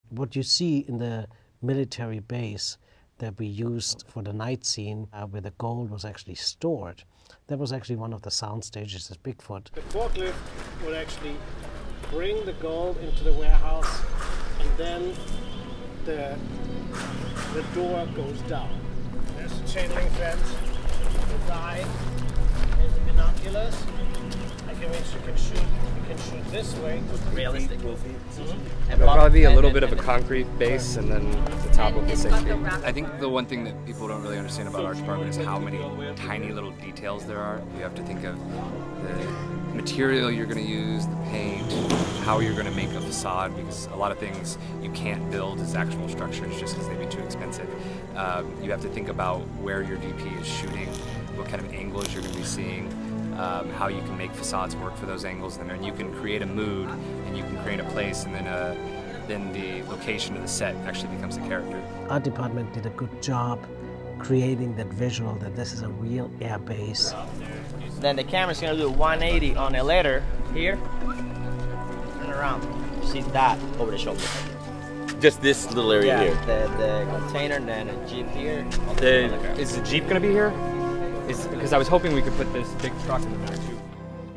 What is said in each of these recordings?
What you see in the military base that we used for the night scene, where the gold was actually stored, that was actually one of the sound stages as Bigfoot. The forklift would actually bring the gold into the warehouse, and then the door goes down. There's the chain link fence, the guy, there's the binoculars. You can shoot this way. Realistic. There'll probably be a little bit of a concrete base and then the top of the 6 feet. I think the one thing that people don't really understand about Arch Department is how many tiny little details there are. You have to think of the material you're going to use, the paint, how you're going to make a facade, because a lot of things you can't build as actual structures just because they'd be too expensive. You have to think about where your DP is shooting, what kind of angles you're going to be seeing. How you can make facades work for those angles, and then you can create a mood, and you can create a place, and then the location of the set actually becomes a character. Our department did a good job creating that visual that this is a real air base. Then the camera's going to do a 180 on a letter here, and around. You see that over the shoulder. Just this little area here? The container, and then a Jeep here. Is the Jeep going to be here? Because I was hoping we could put this big truck in the back too.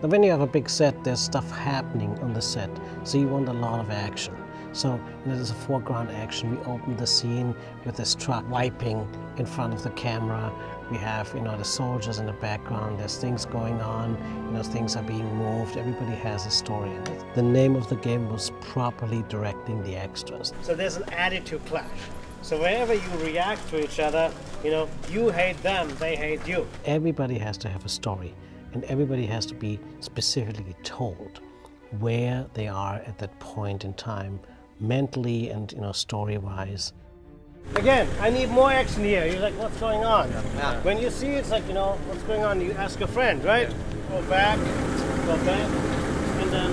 Now, when you have a big set, there's stuff happening on the set, so you want a lot of action. So there's a foreground action. We open the scene with this truck wiping in front of the camera. We have, the soldiers in the background. There's things going on. Things are being moved. Everybody has a story in it. The name of the game was properly directing the extras. So there's an attitude clash. So wherever you react to each other, you hate them, they hate you. Everybody has to have a story, and everybody has to be specifically told where they are at that point in time, mentally and story-wise. Again, I need more action here. You're like, what's going on? Yeah. When you see it's like, what's going on? You ask a friend, right? Go back, and then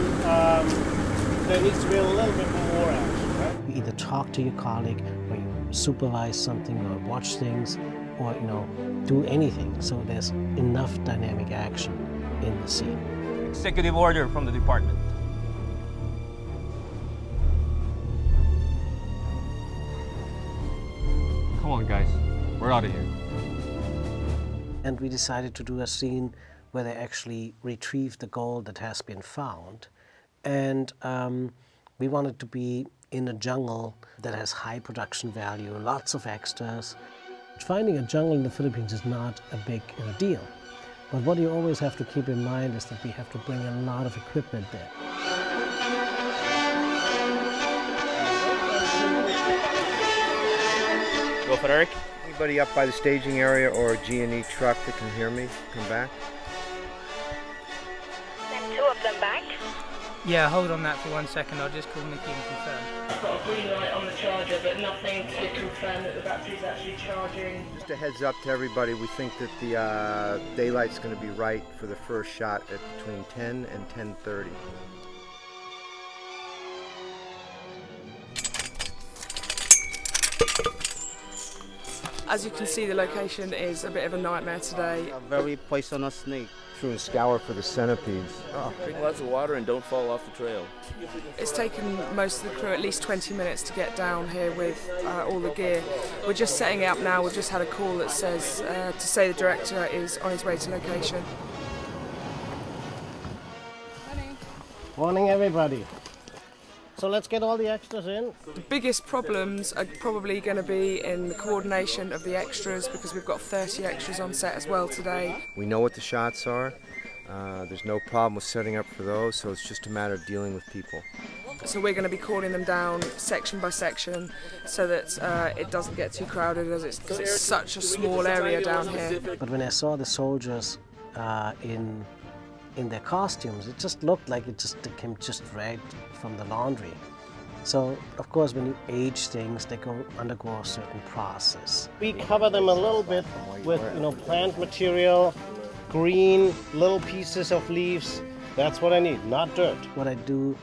there needs to be a little bit more action, right? You either talk to your colleague, or you supervise something, or watch things, or do anything. So there's enough dynamic action in the scene. Executive order from the department. Come on, guys. We're out of here. And we decided to do a scene where they actually retrieve the gold that has been found. And we wanted to be in a jungle that has high production value, lots of extras. Finding a jungle in the Philippines is not a big deal. But what you always have to keep in mind is that we have to bring a lot of equipment there. Go for Eric. Anybody up by the staging area or a G&E truck that can hear me, come back. Send 2 of them back. Yeah, hold on that for 1 second. I'll just call Nikki and confirm. I've got a green light on the charger, but nothing to confirm that the battery's actually charging. Just a heads up to everybody, we think that the daylight's going to be right for the first shot at between 10 and 10:30. As you can see, the location is a bit of a nightmare today. A very poisonous snake. True and scour for the centipedes. Drink lots of water and don't fall off the trail. It's taken most of the crew at least 20 minutes to get down here with all the gear. We're just setting it up now. We've just had a call that says to say the director is on his way to location. Morning. Morning, everybody. So let's get all the extras in. The biggest problems are probably going to be in the coordination of the extras, because we've got 30 extras on set as well today. We know what the shots are. There's no problem with setting up for those, so it's just a matter of dealing with people. So we're going to be calling them down section by section so that it doesn't get too crowded, because it's such a small area down here. But when I saw the soldiers in their costumes, it just looked like it came just right from the laundry. So, of course, when you age things, they undergo a certain process. We cover them a little bit with, plant material, green, little pieces of leaves. That's what I need, not dirt. What I do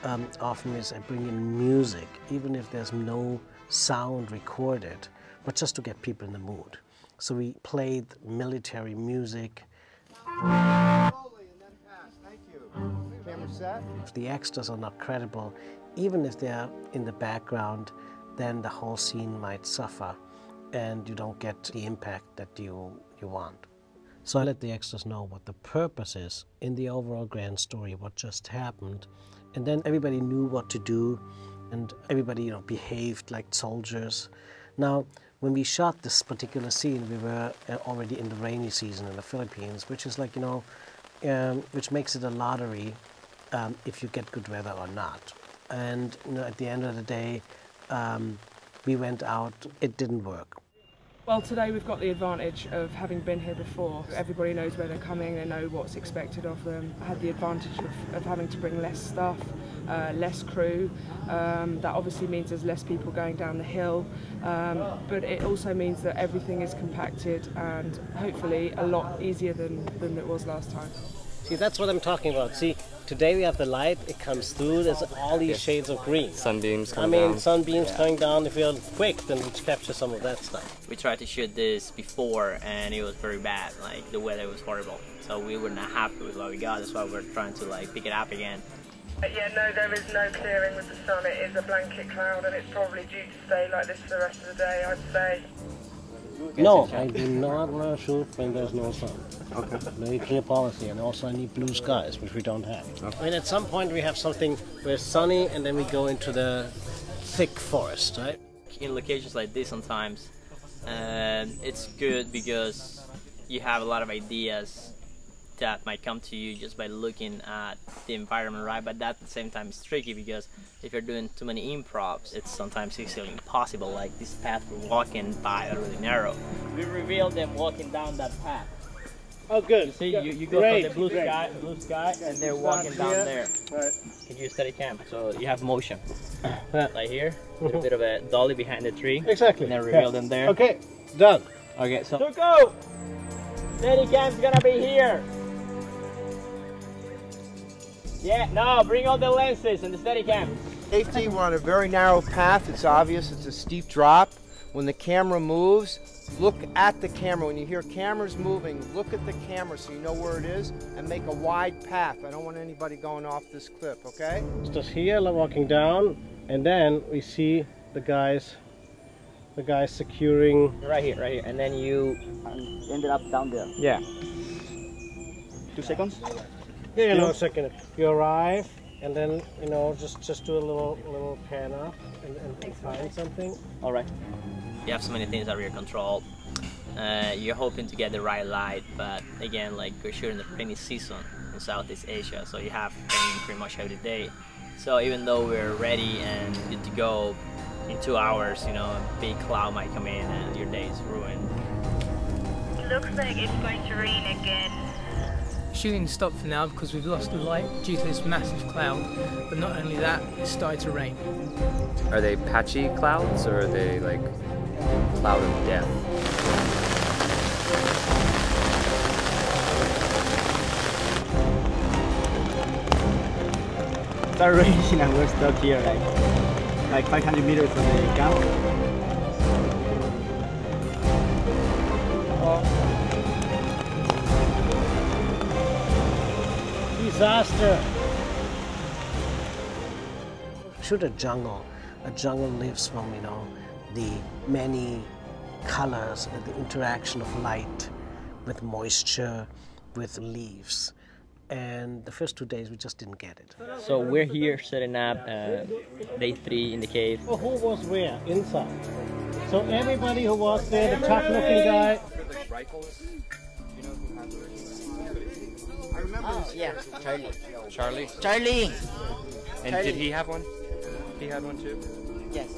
often is I bring in music, even if there's no sound recorded, but just to get people in the mood. So we played military music. Camera set. If the extras are not credible, even if they're in the background, then the whole scene might suffer and you don't get the impact that you want. So I let the extras know what the purpose is in the overall grand story, what just happened, and then everybody knew what to do, and everybody, behaved like soldiers. Now, when we shot this particular scene, we were already in the rainy season in the Philippines, which is like, which makes it a lottery if you get good weather or not. And at the end of the day, we went out, it didn't work. Well, today we've got the advantage of having been here before. Everybody knows where they're coming, they know what's expected of them. I had the advantage of having to bring less stuff, less crew. That obviously means there's less people going down the hill, but it also means that everything is compacted and hopefully a lot easier than it was last time. See, that's what I'm talking about. See, today we have the light, it comes through, there's all these shades of green. Sunbeams coming down. Sunbeams coming down. If you're quick, then we capture some of that stuff. We tried to shoot this before and it was very bad, like the weather was horrible. So we were not happy with what we got, that's why we're trying to pick it up again. Yeah, no, there is no clearing with the sun. It is a blanket cloud and it's probably due to stay like this for the rest of the day, I'd say. No, I do not want to shoot when there's no sun. Okay. Very clear policy, and also I need blue skies, which we don't have. Okay. I mean, at some point we have something where it's sunny, and then we go into the thick forest, right? In locations like this sometimes, it's good because you have a lot of ideas that might come to you just by looking at the environment, right? But that at the same time is tricky because if you're doing too many improvs, it's sometimes easily impossible. Like this path we're walking by are really narrow. We revealed them walking down that path. Oh, good. See, you go from the blue sky, and they're walking down there. Right. Can you steady cam? So you have motion. Like here, a little bit of a dolly behind the tree. Exactly. And then reveal them there. Okay, done. Okay, so go! Steady cam's gonna be here. Yeah, no, bring all the lenses and the Steadicam. Safety, we're on a very narrow path. It's obvious it's a steep drop. When the camera moves, look at the camera. When you hear cameras moving, look at the camera so you know where it is and make a wide path. I don't want anybody going off this cliff, okay? It's just here, walking down, and then we see the guys securing. Right here, and then you ended up down there. Yeah. 2 seconds? Yeah, a second. You arrive, and then just do a little pan up and find something. All right. You have so many things out of your control. You're hoping to get the right light, but again, we're shooting the rainy season in Southeast Asia, so you have rain pretty much every day. So even though we're ready and good to go, in 2 hours, a big cloud might come in and your day is ruined. It looks like it's going to rain again. Shooting stopped for now because we've lost the light due to this massive cloud, but not only that, it started to rain. Are they patchy clouds or are they like cloud of death? It started raining and we're stuck here like 500 meters from the camp. Disaster! Shoot a jungle. A jungle lives from, the many colors and the interaction of light with moisture, with leaves. And the first 2 days we just didn't get it. So we're here setting up day 3 in the cave. Well, who was where? Inside. So everybody who was there, the tough-looking guy. I remember yeah, Charlie. Charlie? Charlie! And Charlie. did he have one? He had one too? Yes.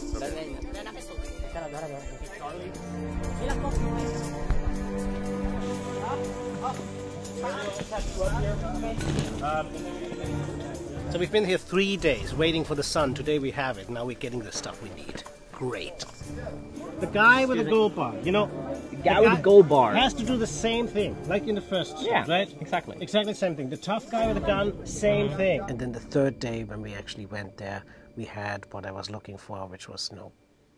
So we've been here 3 days waiting for the sun. Today we have it. Now we're getting the stuff we need. Great. The guy with the gold bar, the guy with the gold bar has to do the same thing, like in the first shot, right? Exactly. Exactly the same thing. The tough guy with the gun, same thing. And then the third day when we actually went there, we had what I was looking for, which was,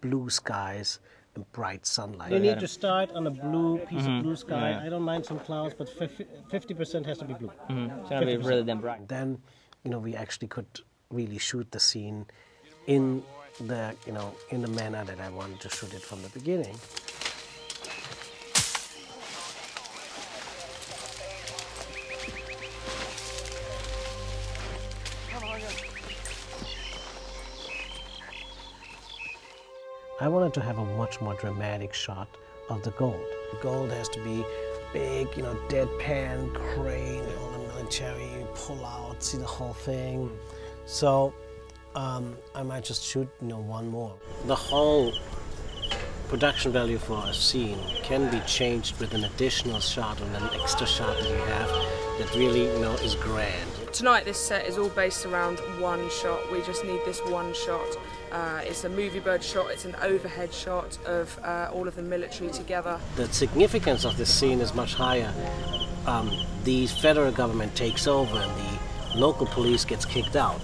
blue skies and bright sunlight. You need to start on a blue piece of blue sky. I don't mind some clouds, but 50% has to be blue. It's gonna be really damn bright. Then, we actually could really shoot the scene in the, in the manner that I wanted to shoot it from the beginning. I wanted to have a much more dramatic shot of the gold. The gold has to be big, deadpan, crane, all the military, pull out, see the whole thing. So I might just shoot, one more. The whole production value for a scene can be changed with an additional shot or an extra shot that you have that really, is grand. Tonight this set is all based around one shot. We just need this one shot. It's a movie bird shot, it's an overhead shot of all of the military together. The significance of this scene is much higher. The federal government takes over and the local police gets kicked out.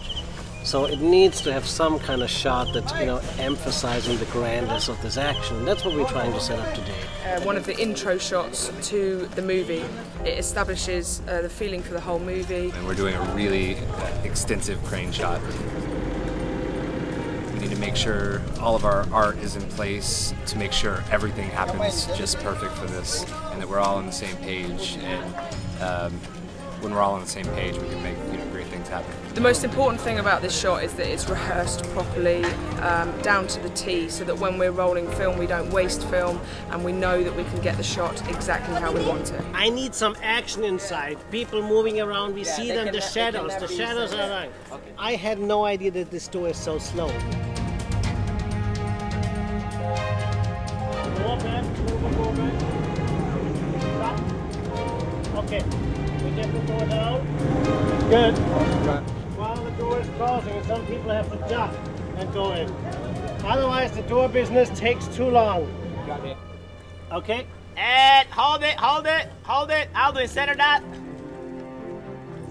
So it needs to have some kind of shot that's, emphasizing the grandness of this action. That's what we're trying to set up today. One of the intro shots to the movie, it establishes the feeling for the whole movie. And we're doing a really extensive crane shot. We need to make sure all of our art is in place to make sure everything happens just perfect for this and that we're all on the same page. And when we're all on the same page, we can make great things happen. The most important thing about this shot is that it's rehearsed properly, down to the T, so that when we're rolling film, we don't waste film, and we know that we can get the shot exactly how we want it. I need some action inside. People moving around, we see them, the shadows. The shadows are right. Okay. I had no idea that this door is so slow. Okay. We get the door down. Good. While the door is closing, some people have to duck and go in. Otherwise, the door business takes too long. Got it. Okay? And hold it. Alduin, center that.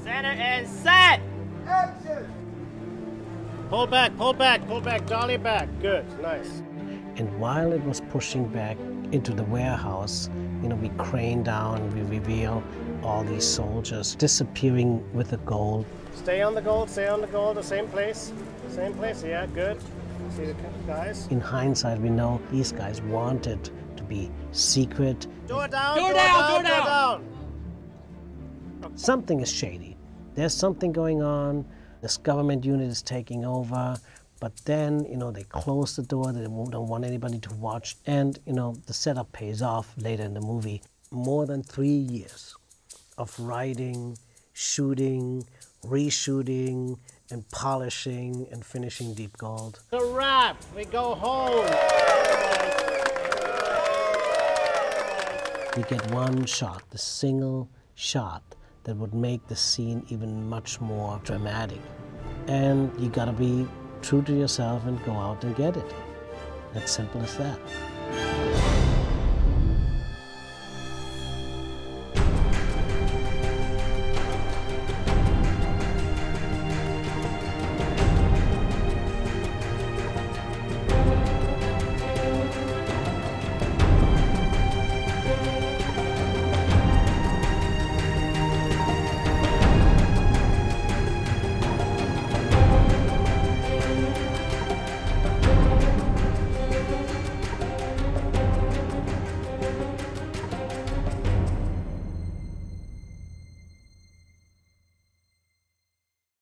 Center and set. Action! Pull back, dolly back. Good, nice. And while it was pushing back into the warehouse, we crane down, we reveal all these soldiers disappearing with the gold. Stay on the gold, the same place, yeah, good. See the guys? In hindsight, we know these guys wanted to be secret. Door down! Something is shady. There's something going on. This government unit is taking over. But then, they close the door, they don't want anybody to watch. And, the setup pays off later in the movie. More than 3 years of writing, shooting, reshooting, and polishing and finishing Deep Gold. It's a wrap! We go home! We get one shot, the single shot that would make the scene even much more dramatic. And you gotta be true to yourself and go out and get it. As simple as that.